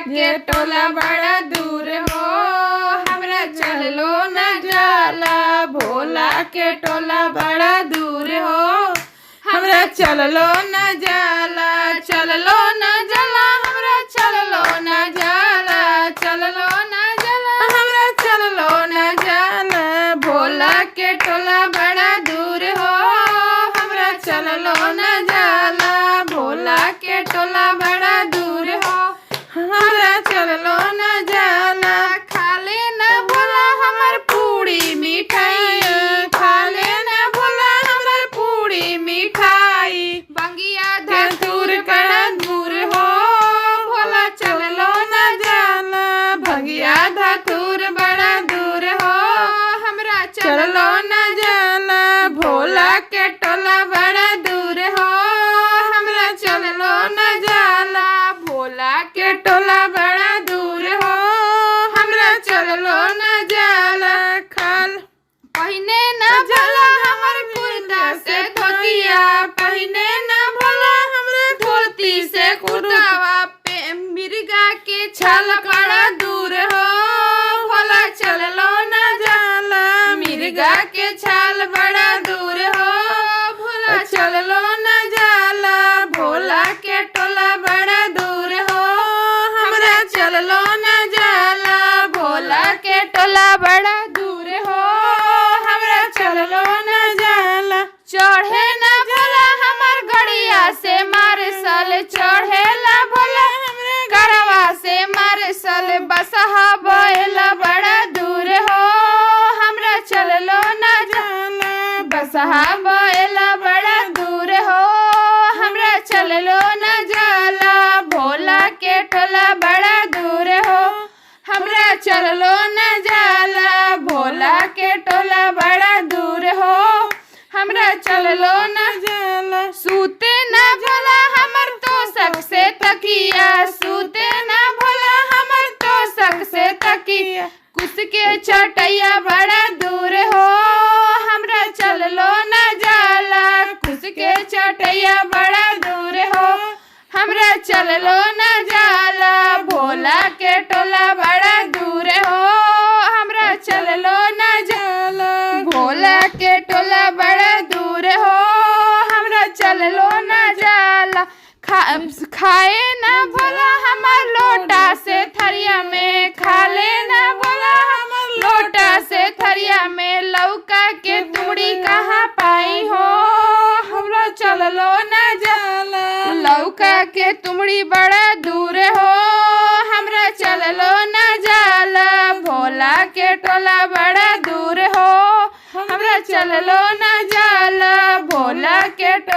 के टोला बड़ा दूर हो, हमरा चललो न जाला। भोला के टोला बड़ा दूर हो, हमरा चललो न जाला। चललो न जाला, हमरा चललो न जाला। चललो न जाला, हमरा चललो न जाला। भोला के टोला बड़ा दूर हो, हमरा चललो न जाला। भोला के टोला बड़ा दूर हो, हमरा चललो न जाला। खाले न भोला हमर पूरी मिठाई, खाले न भोला हमर पूरी मिठाई। बंगिया धतूर बड़ा दूर हो, भोला चललो न जाला। बंगिया धतूर बड़ा दूर हो, हमरा चललो न जाला। भोला के टोला बड़ा दूर हो, हमरा चललो न जाला। भोला के टोला बड़ा दूर हो, हमरा चललो न जाला। खाल पहिने न भोला हमर कुर्ता से धोतिया, पहिने न भोला हमरे धोती से कुर्तावा। पे मिर्गा के छाल बड़ा दूर हो, भोला चललो न जाला। मिर्गा के छाल बड़ा दूर हो, भोला चललो न जाला। भोला के टोला बड़ा दूर हो, हमरा चललो न जाला। भोला के टोला बड़ा दूर हो, हमरा चललो न जाला। चढ़े न भोला हमर गड़िया से मारसल, चढ़े ला भोला हमरे गड़वा से मारसल। बसहा बैला बड़ा दूर हो, हमरा चललो न जाला। बसहा बैला बड़ा दूर हो, हमरा चललो न जाला। भोला के टोला बड़ा दूर हो, हमरा चललो न जाला। भोला के टोला बड़ा दूर हो, हमरा चललो न जाला। सूते न भोला हमर तोशक से तकिया, सूते न भोला हमर तोशक से तकिया। कुस के चटैया बड़ा दूर हो, हमरा चललो न जाला। कुस के चटैया बड़ा दूर हो, हमरा चललो न जाला। भोला के टोला बड़ा दूर हो, हमरा चललो न जाला। भोला के टोला बड़ा दूर हो, हमरा चललो न जाला। खाए न भोला हमर लोटा से थरिया में, खाले न भोला हमर लोटा से थरिया में। लौका के तुड़ी कहाँ पाई हो, हमरा चललो न जाला। लौका के तुमड़ी बड़ा दूर हो, हमरा चललो न जाला। भोला के टोला बड़ा दूर हो, हमरा चललो न जाला। भोला के टोला